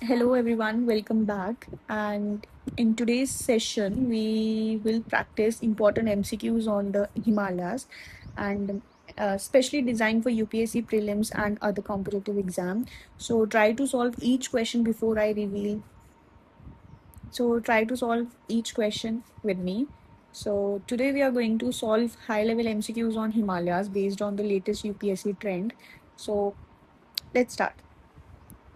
Hello everyone, welcome back. And in today's session, we will practice important MCQs on the Himalayas and specially designed for UPSC prelims and other competitive exam. So try to solve each question before I reveal. So try to solve each question with me. So today we are going to solve high-level MCQs on Himalayas based on the latest UPSC trend. So let's start.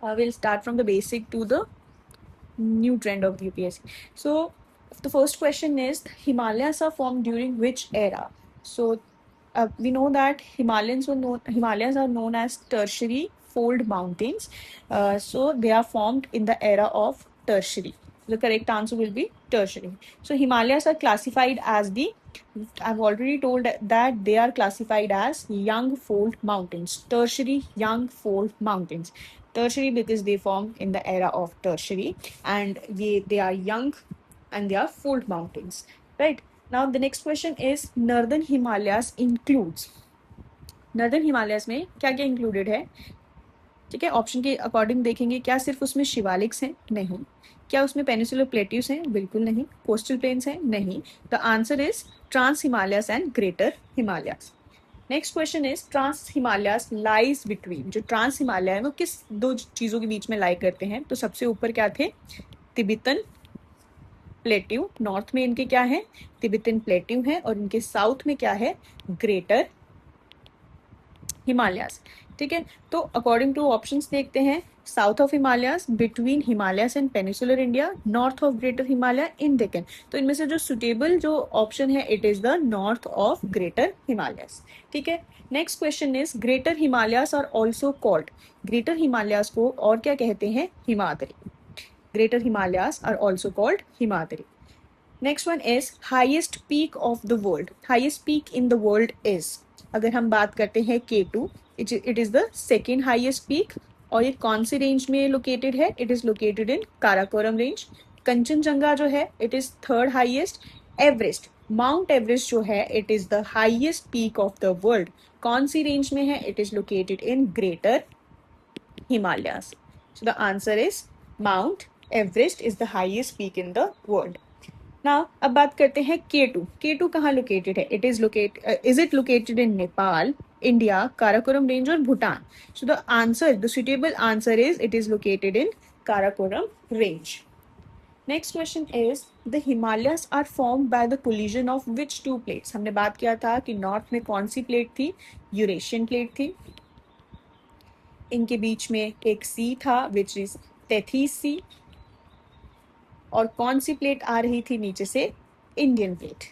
We'll start from the basic to the new trend of UPSC. So the first question is Himalayas are formed during which era? So we know that Himalayas are known as tertiary fold mountains. So they are formed in the era of tertiary. The correct answer will be tertiary. So Himalayas are classified as I've already told that they are classified as young fold mountains, tertiary young fold mountains. Tertiary because they form in the era of tertiary and they are young and they are fold mountains, right? Now the next question is Northern Himalayas includes. Northern Himalayas में क्या क्या included है? ठीक है, option के according देखेंगे क्या सिर्फ उसमें शिवालिक्स हैं? नहीं। क्या उसमें पेनिसुलर प्लेट्यूस हैं? बिल्कुल नहीं। कोस्टल प्लेन्स हैं? नहीं। The answer is trans Himalayas and greater Himalayas. Next question is trans Himalayas lies between. जो ट्रांस हिमालय है वो किस दो चीजों के बीच में लाई करते हैं? तो सबसे ऊपर क्या थे? Tibetan plateau. नॉर्थ में इनके क्या है? तिब्बतन प्लेट्यू है और इनके साउथ में क्या है? ग्रेटर हिमालयस। ठीक है, तो अकॉर्डिंग टू ऑप्शंस देखते हैं। South of Himalayas, between Himalayas and peninsular India, north of greater Himalaya, in Deccan. तो इनमें से जो सुटेबल जो ऑप्शन है it is the north of greater Himalayas. ठीक है, next question is greater Himalayas are also called. Greater Himalayas को और क्या कहते हैं? Himadri. Greater Himalayas are also called Himadri. Next one is highest peak of the world. Highest peak in the world is, अगर हम बात करते हैं K2, it is the second highest peak. और ये कौन सी रेंज में लोकेटेड है? It is located in Karakoram range. Kanchenjunga जो है it is third highest. Everest, mount Everest जो है it is the highest peak of the world. कौन सी रेंज में है? It is located in greater Himalayas. So the answer is Mount Everest is the highest peak in the world. Now अब बात करते हैं K2। K2 कहाँ located है? Is it located in Nepal, India, Karakoram range और Bhutan? So the suitable answer is it is located in Karakoram range. Next question is the Himalayas are form by the collision of which two plates. हमने बात किया था कि नॉर्थ में कौन सी प्लेट थी? यूरेशियन प्लेट थी। इनके बीच में एक सी था विच इज तेथीस सी। और कौन सी प्लेट आ रही थी नीचे से? Indian plate.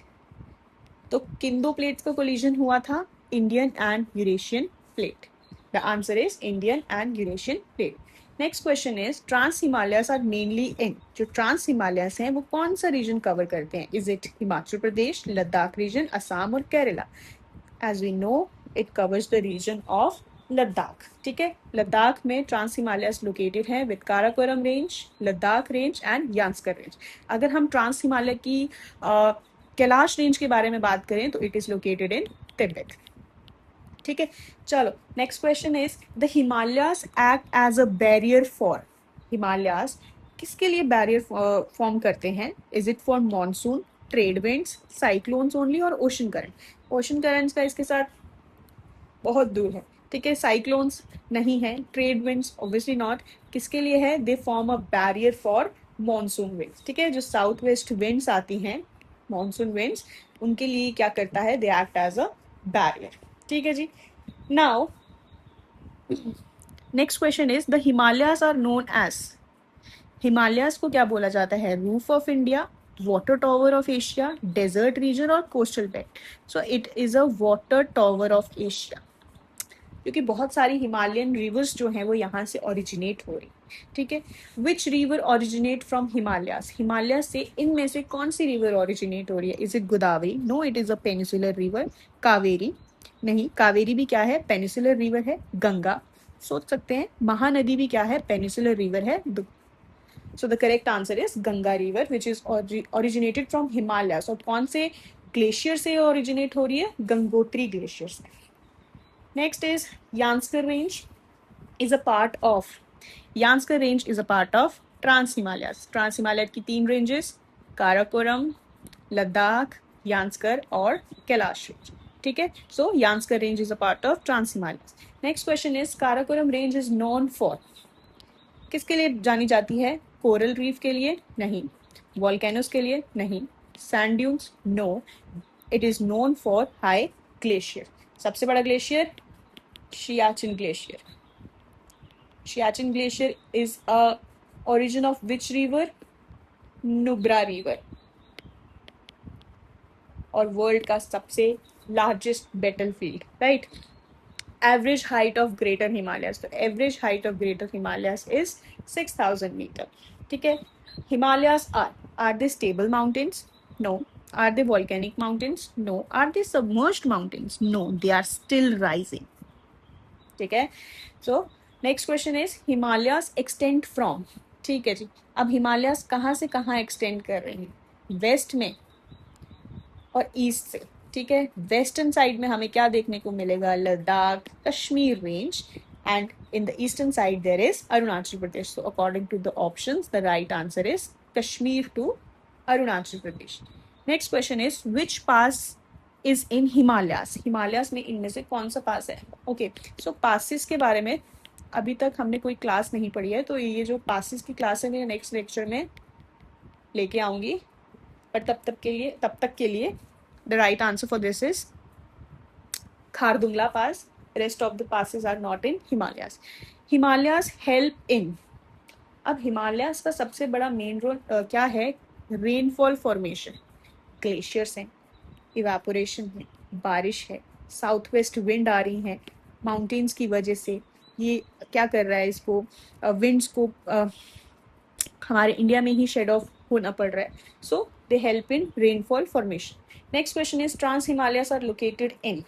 तो किन दो प्लेट्स का कोलिजन हुआ था? Indian and Eurasian plate. The answer is Indian and Eurasian plate. Next question is trans Himalayas are mainly in. जो ट्रांस हिमालयस हैं वो कौन सा रीजन कवर करते हैं? Is it Himachal Pradesh, Ladakh region, Assam और Kerala? As we know it covers the region of Ladakh. ठीक है, लद्दाख में ट्रांस हिमालयस लोकेटेड है with Karakoram range, Ladakh range and Zanskar range. अगर हम ट्रांस हिमालय की कैलाश रेंज के बारे में बात करें तो it is located in Tibet. ठीक है, चलो next question is the Himalayas act as a barrier for. Himalayas किसके लिए बैरियर फॉर्म करते हैं? Is it for monsoon, trade winds, cyclones only और ओशन करंट? ओशन करंट्स का इसके साथ बहुत दूर है। ठीक है, साइक्लोन्स नहीं है, ट्रेड विंड्स ऑब्वियसली नॉट। किसके लिए है? दे form a barrier for monsoon winds. ठीक है, जो साउथ वेस्ट विंड्स आती हैं, मॉनसून विंड्स, उनके लिए क्या करता है? They act as a barrier. ठीक है जी। Now next question is the Himalayas are known as. Himalayas को क्या बोला जाता है? Roof of India, water tower of Asia, desert region और coastal belt? So it is a water tower of Asia, क्योंकि बहुत सारी हिमालयन रिवर्स जो हैं वो यहाँ से ओरिजिनेट हो रही। ठीक है, which river originate from Himalayas. Himalaya से इनमें से कौन सी रिवर ओरिजिनेट हो रही है? Is it Godavari? No, it is a peninsular river. Kaveri? नहीं, कावेरी भी क्या है? पेनिसुलर रिवर है। गंगा? सोच सकते हैं। महानदी भी क्या है? पेनिसुलर रिवर है। So the correct answer is Ganga river which is originated from Himalayas. और कौन से ग्लेशियर से ओरिजिनेट हो रही है? गंगोत्री ग्लेशियर से। Next is Yanskar range is a part of Zanskar range is a part of trans Himalayas. Trans Himalaya की 3 रेंजेस, काराकोरम, लद्दाख, यांस्कर और कैलाश रेंज. ठीक है, so Zanskar range is a part of trans Himalayas. Next question is Karakoram range is known for, किसके लिए जानी जाती है? Coral reef के लिए? नहीं. वॉल्केनोस के लिए? नहीं. Sand dunes? No. It is known for high glacier. सबसे बड़ा glacier Siachen glacier. Siachen glacier is a origin of which river? Nubra river. और वर्ल्ड का सबसे largest battlefield, right. Average height of greater Himalayas, तो average height of greater Himalayas is 6000 metre. ठीक है. Himalayas are they stable mountains? No. Are they volcanic mountains? No. Are they submerged mountains? No, they are still rising. ठीक है. So next question is Himalayas extend from. ठीक है जी. अब Himalayas कहाँ से कहाँ एक्सटेंड कर रहे हैं? वेस्ट में और ईस्ट से. ठीक है. वेस्टर्न साइड में हमें क्या देखने को मिलेगा? Ladakh, Kashmir range. And in the eastern side there is Arunachal Pradesh. So according to the options the right answer is Kashmir to Arunachal Pradesh. Next question is which pass is in Himalayas. Himalayas में इनमें से कौन सा पास है? ओके, सो पासिस के बारे में अभी तक हमने कोई क्लास नहीं पढ़ी है, तो ये जो पासिस की क्लास है मैं नेक्स्ट लेक्चर में लेके आऊंगी. पर तब तक के लिए the right answer for this is Khardungla pass. Rest of the passes are not in Himalayas. Himalayas help in. अब हिमालयास का सबसे बड़ा मेन रोल क्या है? Rainfall formation. ग्लेशियर्स हैं, इवेपोरेशन है, बारिश है, साउथ वेस्ट विंड आ रही है माउंटेन्स की वजह से. ये क्या कर रहा है? इसको विंड्स को हमारे इंडिया में ही शेड ऑफ होना पड़ रहा है. So they help in rainfall formation. Next question is trans Himalayas are located in.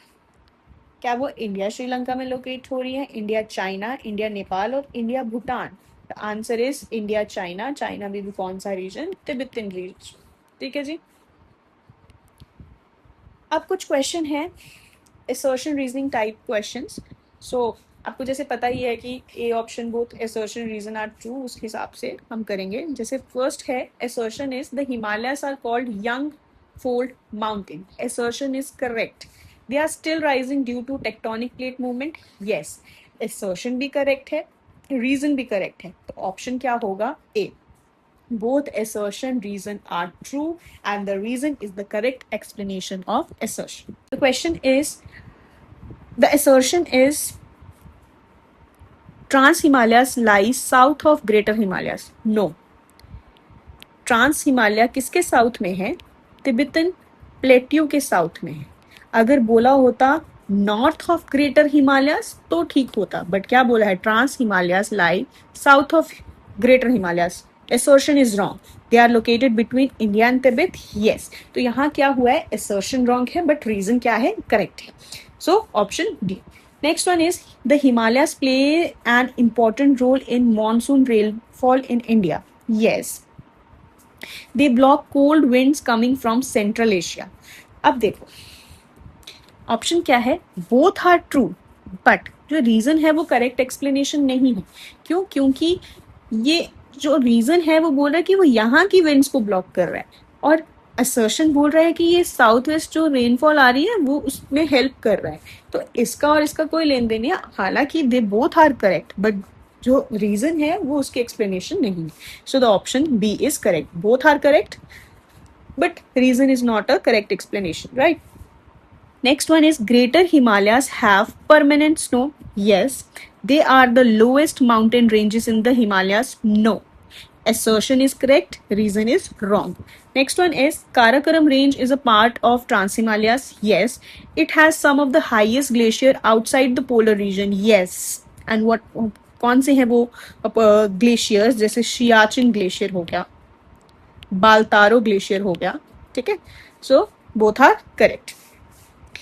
क्या वो इंडिया श्रीलंका में लोकेट हो रही है? इंडिया चाइना, इंडिया नेपाल और India Bhutan? The answer is India China. China में भी कौन सा रीजन? Tibetan reason. ठीक है जी. अब कुछ क्वेश्चन है assertion reasoning type questions. So आपको जैसे पता ही है कि A option both assertion reason are true, उस हिसाब से हम करेंगे. जैसे फर्स्ट है assertion is the Himalayas are called young fold mountain. assertion is correct. They are still rising due to tectonic plate movement. Yes, assertion भी correct है, reason भी करेक्ट है. तो ऑप्शन क्या होगा? A. Both assertion reason are true and the reason is the correct explanation of assertion. The question is, the assertion is Trans Himalayas lies south of Greater Himalayas. No. Trans Himalaya किसके south में है? Tibetan plateau के south में है. अगर बोला होता north of greater Himalayas तो ठीक होता, बट क्या बोला है? Trans Himalayas lie south of greater Himalayas. assertion is wrong. They are located between India and Tibet. Yes. तो यहाँ क्या हुआ है? assertion wrong है, but reason क्या है? correct है. So option D. Next one is the Himalayas play an important role in monsoon rainfall in India. Yes. They block cold winds coming from Central Asia. अब देखो option क्या है? Both are true, but जो reason है वो correct explanation नहीं है. क्यों? क्योंकि ये जो रीजन है वो बोल रहा है कि वो यहाँ की विंड्स को ब्लॉक कर रहा है, और असर्शन बोल रहा है कि ये साउथ वेस्ट जो रेनफॉल आ रही है वो उसमें हेल्प कर रहा है. तो इसका और इसका कोई लेन देन नहीं है. हालांकि they both are correct, but जो रीजन है वो उसकी एक्सप्लेनेशन नहीं है. So the option B is correct. Both are correct, but reason is not a correct explanation, right? Next one is Greater Himalayas have permanent snow. Yes. They are the lowest mountain ranges in the Himalayas. No. Assertion is correct. Reason is wrong. Next one is Karakoram range is a part of Trans-Himalayas. Yes. It has some of the highest glacier outside the polar region. Yes. And what कौन से हैं वो glaciers? जैसे Siachen glacier हो गया, बालतारो glacier हो गया. ठीक है. So both are correct.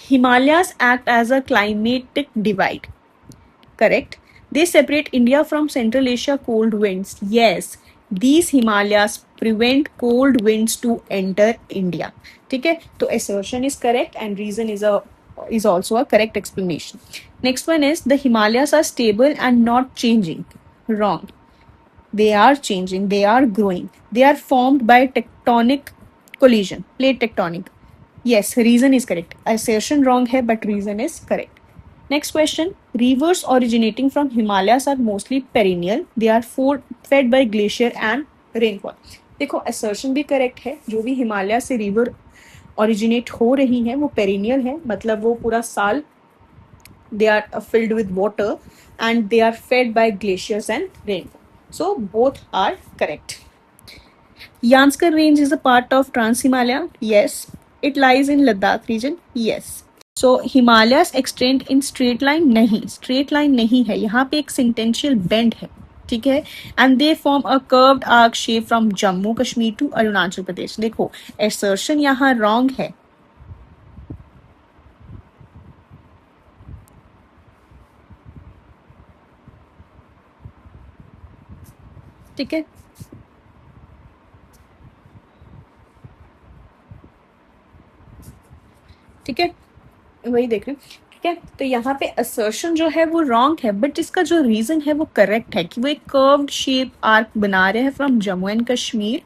Himalayas act as a climatic divide. Correct. They separate India from Central Asia cold winds. Yes. These Himalayas prevent cold winds to enter India. ठीक है. तो assertion is correct and reason is also a correct explanation. Next one is the Himalayas are stable and not changing. Wrong. They are changing, they are growing, they are formed by tectonic collision, plate tectonic. Yes, reason is correct. Assertion wrong hai, but reason is correct. Next question. Rivers originating from Himalayas are mostly perennial. They are fed by glacier and rainfall. देखो assertion भी correct है. जो भी हिमालय से river originate हो रही हैं वो perennial है, मतलब वो पूरा साल they are filled with water and they are fed by glaciers and rainfall. So both are correct. Yanskar range is a part of Trans-Himalaya. Yes. It lies in Ladakh region. Yes. So Himalayas extend in straight line. नहीं, straight line नहीं है, यहाँ पे एक sentential bend है, ठीक है. And they form a curved arc shape from Jammu Kashmir to Arunachal Pradesh. देखो एसर्शन यहाँ रॉन्ग है, ठीक है. ठीक है, वही देख रहे हैं. ठीक है, तो यहाँ पे असर्शन जो है वो रॉन्ग है, बट इसका जो रीजन है वो करेक्ट है कि वो एक कर्व्ड शेप आर्क बना रहे हैं from Jammu and Kashmir,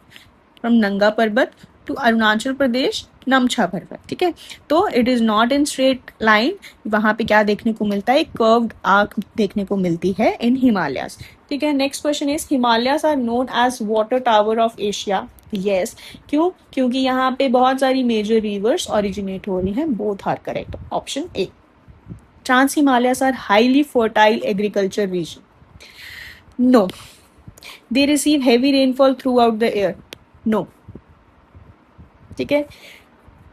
from नंगा पर्वत टू अरुणाचल प्रदेश नमछा पर्वत. ठीक है, तो it is not in straight line. वहां पे क्या देखने को मिलता है, कर्व्ड आर्क देखने को मिलती है इन हिमालयास. ठीक है, next question is Himalayas are known as water tower of Asia. Yes, क्यों? क्योंकि यहाँ पे बहुत सारी मेजर रिवर्स ओरिजिनेट हो रही हैं. Both are correct. Option A. Trans Himalayas are highly fertile agriculture region. No. They receive heavy rainfall throughout the year. No. ठीक है,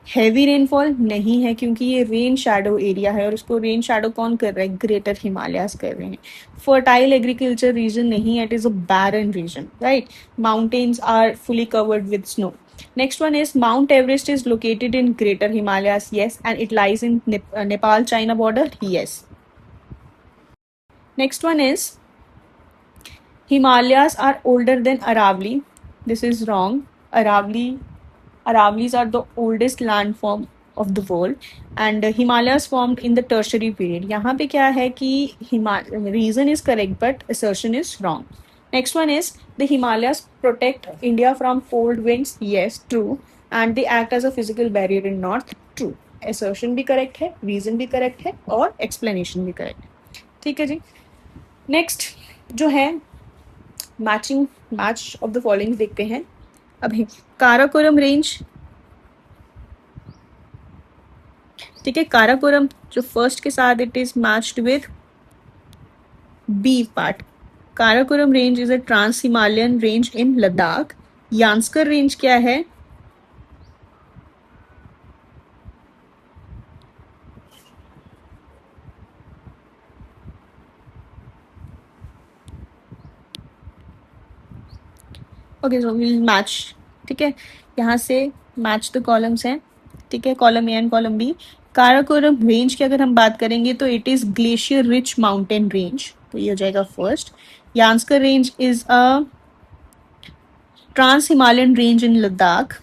हैवी रेनफॉल नहीं है क्योंकि ये रेन शैडो एरिया है और उसको रेन शैडो कौन कर रहा है, ग्रेटर हिमालयास कर रहे हैं. फर्टाइल एग्रीकल्चर रीजन नहीं है, it is a barren region, right. Mountains are fully covered with snow. Next one is Mount Everest is located in greater Himalayas. Yes, and it lies in Nepal China border. Yes. Next one is Himalayas are older than Aravali. This is wrong. Aravallis are the oldest landform of the world and Himalayas formed in the tertiary period. यहाँ पे क्या है कि reason is correct but assertion is wrong. Next one is the Himalayas protect India from cold winds. Yes, true. And they act as a physical barrier in north. True. Assertion भी correct है, reason भी correct है और explanation भी correct है. ठीक है जी. Next जो है मैच ऑफ द फॉलोइंग देखते हैं. अभी काराकोरम रेंज. ठीक है, काराकोरम जो फर्स्ट के साथ it is matched with B part. Karakoram range is a trans Himalayan range in Ladakh. Zanskar range क्या है, ओके सो विल मैच. ठीक है, यहाँ से मैच द कॉलम्स हैं. ठीक है, column A and column B. Karakoram range की अगर हम बात करेंगे तो it is glacier rich mountain range, तो ये हो जाएगा first. Zanskar range is a trans Himalayan range in Ladakh.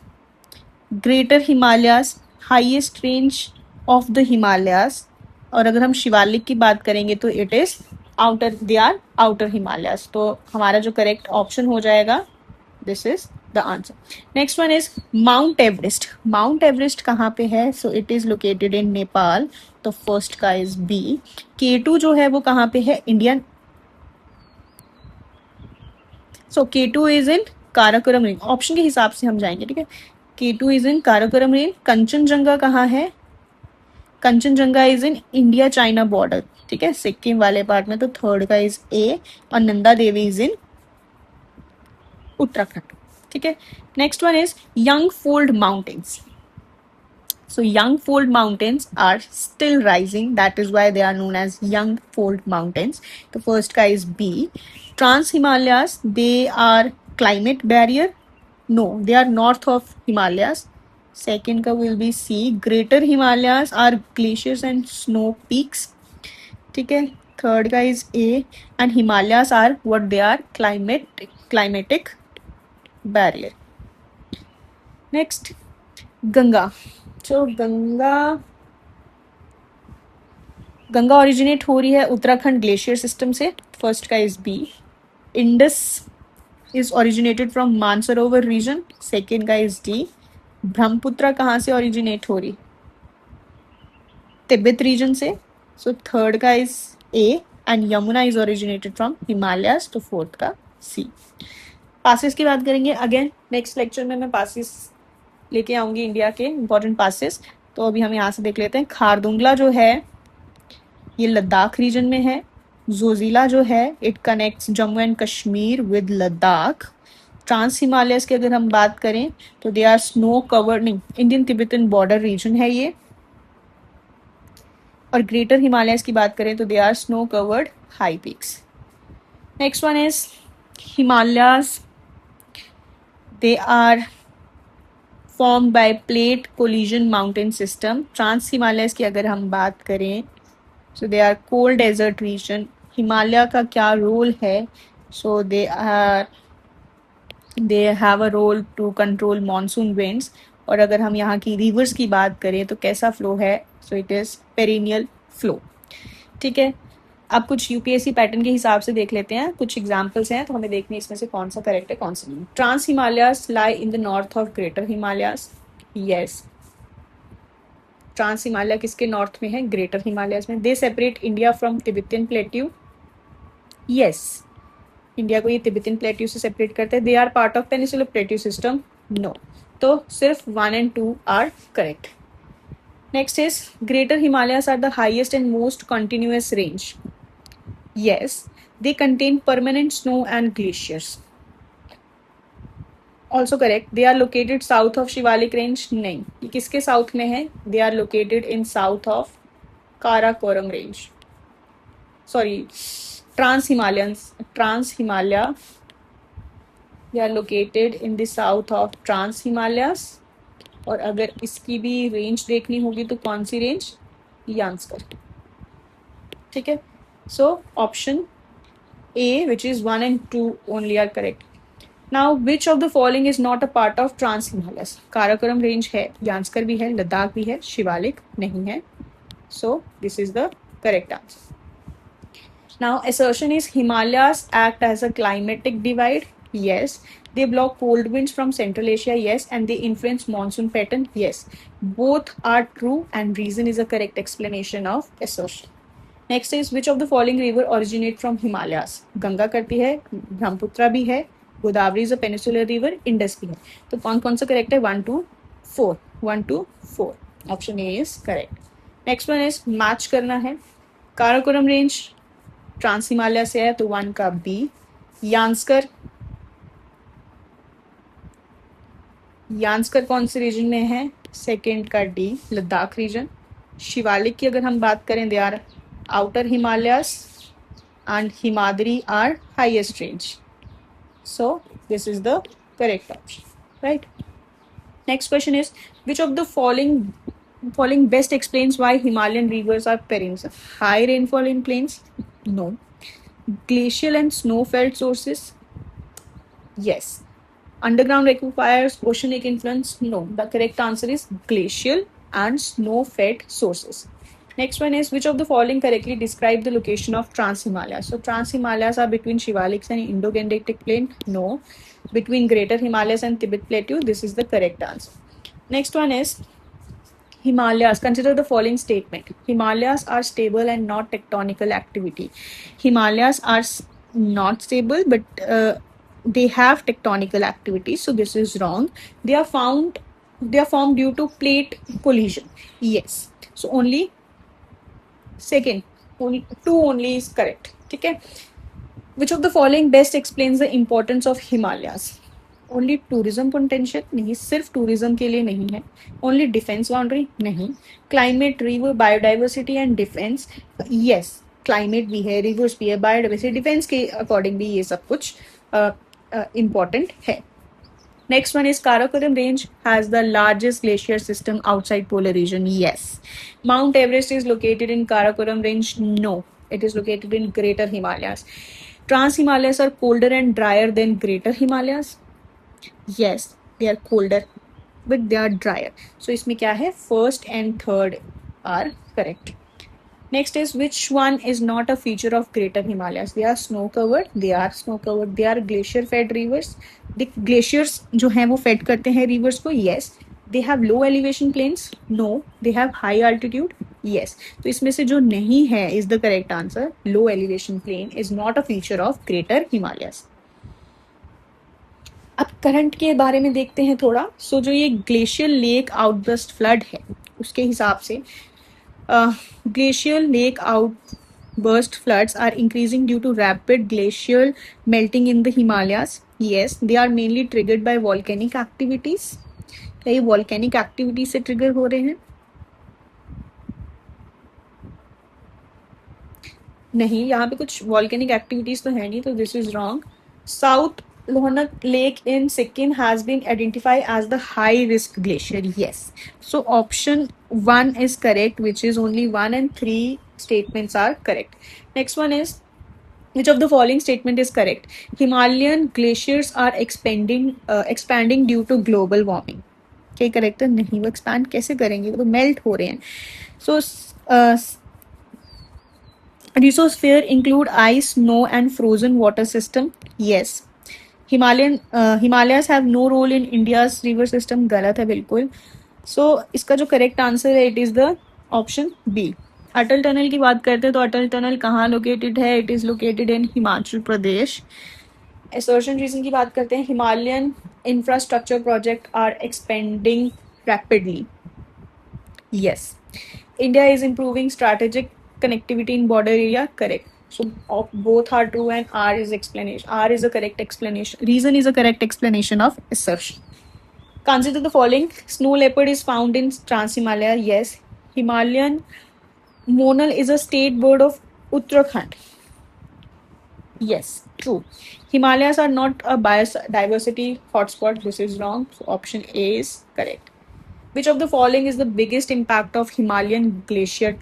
Greater Himalayas highest range of the Himalayas. और अगर हम शिवालिक की बात करेंगे तो it is outer, they are outer Himalayas. तो हमारा जो करेक्ट ऑप्शन हो जाएगा, this is the answer. Next one is Mount Everest. Mount Everest कहाँ पे है, so it is located in Nepal, तो फर्स्ट का इज बी. K2 जो है वो कहाँ पे है, Indian. So K2 is in Karakoram range. Option के हिसाब से हम जाएंगे. ठीक है, K2 is in Karakoram range. Kanchenjunga कहाँ है, Kanchenjunga is in India China border. ठीक है, सिक्किम वाले पार्ट में, तो थर्ड का इज ए. और नंदा देवी इज इन उत्तराखंड. ठीक है, next one is young fold mountains. So young fold mountains are still rising. That is why they are known as young fold mountains. The first guy is B. Trans Himalayas, they are climate barrier. No, they are north of Himalayas. Second का will be C. Greater Himalayas are glaciers and snow peaks. ठीक है, third का is A. And Himalayas are what they are, climatic barrier. Next, Ganga. तो Ganga originate हो रही है Uttarakhand glacier system से. First का is B. Indus is originated from Mansarovar region. Second का is D. ब्रह्मपुत्र कहाँ से originate हो रही? तिब्बत region से. So third का is A and Yamuna is originated from Himalayas. तो fourth का C. पासेस की बात करेंगे. अगेन नेक्स्ट लेक्चर में मैं पासेस लेके आऊंगी इंडिया के इंपॉर्टेंट पासेस. तो अभी हम यहाँ से देख लेते हैं. खारदुंगला जो है ये लद्दाख रीजन में है. जोजिला जो है it connects Jammu and Kashmir with Ladakh. Trans Himalayas की अगर हम बात करें तो दे आर स्नो कवर्ड, नहीं, इंडियन तिब्बतन बॉर्डर रीजन है ये. और ग्रेटर हिमालयस की बात करें तो they are snow covered high peaks. Next one is Himalayas. They are formed by plate collision mountain system. Trans Himalayas की अगर हम बात करें so they are cold desert region. Himalaya का क्या रोल है? So they have a role to control monsoon winds. और अगर हम यहाँ की रिवर्स की बात करें तो कैसा फ्लो है? So it is perennial flow. ठीक है. अब कुछ यूपीएससी पैटर्न के हिसाब से देख लेते हैं. कुछ एग्जाम्पल्स हैं तो हमें देखने इसमें से कौन सा करेक्ट है कौन सा नहीं. Trans Himalayas lie in the north of greater Himalayas. Yes, trans Himalaya किसके नॉर्थ में है? ग्रेटर हिमालयास में. They separate India from Tibetan plateau. Yes, India को ये तिब्बतियन प्लेट्यू से सेपरेट करते हैं. They are part of peninsular plateau system. No. तो सिर्फ 1 and 2 are correct. Next is greater Himalayas are the highest and most continuous range. Yes, they contain permanent snow and glaciers. Also correct. They are located south of Shivalik range. नहीं, ये किसके south में है? They are located in south of Karakoram range. Sorry, Trans Himalaya. They are located in the south of Trans Himalayas. और अगर इसकी भी range देखनी होगी तो कौन सी रेंज? यान्स्कर. ठीक है. So option A, which is 1 and 2 only are correct. Now which of the following is not a part of Trans Himalayas? Karakoram range है, यान्स्कर भी है, लद्दाख भी है, शिवालिक नहीं है. So this is the correct answer. Now assertion is Himalayas act as a climatic divide. Yes. They block cold winds from Central Asia. Yes. And they influence monsoon pattern. Yes. Both are true and reason is a correct explanation of assertion. Next is which of the following river originate from Himalayas. Ganga करती है, ब्रह्मपुत्र भी है, Godavari is a peninsular river, Indus भी है. तो कौन कौन सा करेक्ट है? 1 2 4. 1 2 4. Option A is correct. Next one is match करना है. काराकोरम रेंज ट्रांस हिमालय से है तो 1 का बी. यान्स्कर कौन से रीजन में है? सेकेंड का डी, लद्दाख रीजन. शिवालिक की अगर हम बात करें they are outer Himalayas and Himadri are highest range. So this is the correct option, right? Next question is which of the following best explains why Himalayan rivers are perennial? High rainfall in plains? No. Glacial and snow-felt sources? Yes. Underground aquifers, oceanic influence? No. The correct answer is glacial and snow-fed sources. Next one is which of the following correctly describe the location of Trans Himalayas? So Trans Himalayas are between Shivaliks and Indo-Gangetic Plain. No. Between Greater Himalayas and Tibet Plateau. This is the correct answer. Next one is Himalayas. Consider the following statement. Himalayas are stable and not tectonical activity. Himalayas are not stable, but they have tectonical activity. So this is wrong. They are formed due to plate collision. Yes. So only second, only 2 only is correct. ठीक है. Which of the following best explains the importance of Himalayas? Only tourism potential? नहीं, सिर्फ tourism के लिए नहीं है. Only defense boundary? नहीं. Climate, river, biodiversity and defense? Yes. Climate भी है, rivers भी है, biodiversity, defense के according भी ये सब कुछ important है. Next one is Karakoram range has the largest glacier system outside polar region. Yes. Mount Everest is located in Karakoram range. No. It is located in Greater Himalayas. Trans Himalayas are colder and drier than Greater Himalayas. Yes, they are colder, but they are drier. So इसमें क्या है? First and third are correct. Next is which one is not a feature of Greater Himalayas? They are snow covered. They are snow covered. They are glacier fed rivers. The glaciers जो हैं वो fed करते हैं rivers को. Yes. They have low elevation plains. No. They have high altitude. Yes. तो इसमें से जो नहीं है is the correct answer. Low elevation plain is not a feature of Greater Himalayas. अब करंट के बारे में देखते हैं थोड़ा. सो जो ये ग्लेशियल लेक आउटबर्स्ट फ्लड है उसके हिसाब से glacial lake outburst floods are increasing due to rapid glacial melting in the Himalayas. Yes, they are mainly triggered by volcanic activities. क्या ये volcanic activity से trigger हो रहे हैं? नहीं, यहाँ पे कुछ volcanic activities तो है नहीं, तो this is wrong. South Lohanak Lake in Sikkim has been identified as the high risk glacier. Yes. So option 1 is correct, which is only 1 and 3 statements are correct. Next one is which of the following statement is correct? Himalayan glaciers are expanding due to global warming. क्या correct है? नहीं, वो expand कैसे करेंगे, वो तो melt हो रहे हैं. सो Resosphere include ice, snow and frozen water system. Yes. Himalayas have no role in India's river system. गलत है बिल्कुल. So इसका जो करेक्ट आंसर है, it is the option B. Atal tunnel की बात करते हैं तो अटल टनल कहाँ लोकेटेड है? It is located in Himachal Pradesh. Assertion reason की बात करते हैं, Himalayan infrastructure project are expanding rapidly. Yes. India is improving strategic connectivity in border area. Correct. So both are true and R is explanation. R is a correct explanation. Reason is a correct explanation of assertion. Consider the following. Snow leopard is found in Trans-Himalaya. Yes. Himalayan monal is a state bird of Uttarakhand. Yes, true. Himalayas are not a biodiversity hotspot. This is wrong. So option A is correct. Which of the following is the biggest impact of Himalayan glacier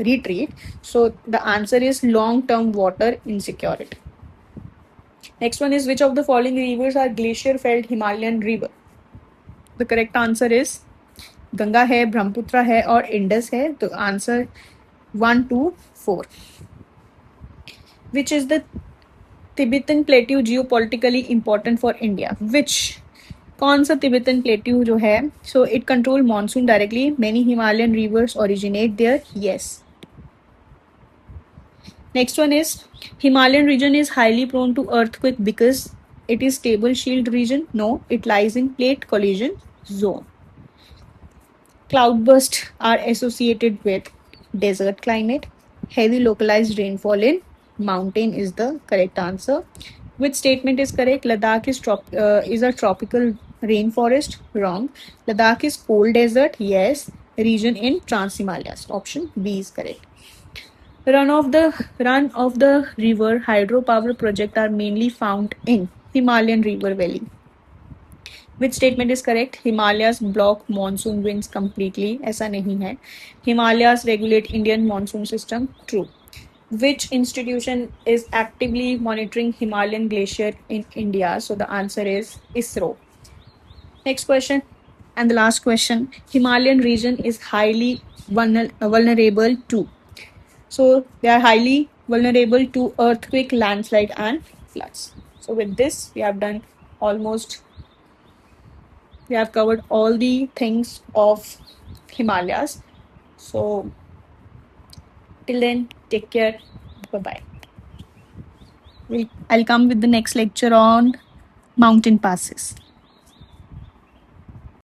retreat? So the answer is long-term water insecurity. Next one is which of the following rivers are glacier-fed Himalayan river? The correct answer is Ganga है, ब्रह्मपुत्र है और Indus है. तो answer 1, 2, 4. Which is the Tibetan plateau geopolitically important for India? Which? कौन सा Tibetan plateau जो है? So it control monsoon directly. Many Himalayan rivers originate there. Yes. Next one is Himalayan region is highly prone to earthquake because it is stable shield region. No, it lies in plate collision zone. Cloudbursts are associated with desert climate. Heavy localized rainfall in mountain is the correct answer. Which statement is correct? Ladakh is a tropical rainforest. Wrong. Ladakh is cold desert. Yes. Region in Trans-Himalayas. Option B is correct. Run of the river hydropower project are mainly found in Himalayan river valley. Which statement is correct? Himalayas block monsoon winds completely. ऐसा नहीं है. Himalayas regulate Indian monsoon system. True. Which institution is actively monitoring Himalayan glacier in India? So the answer is ISRO. Next question and the last question. Himalayan region is highly vulnerable to. So they are highly vulnerable to earthquake, landslide and floods. So with this we have done we have covered all the things of Himalayas. So till then, take care. Bye-bye. I'll come with the next lecture on mountain passes.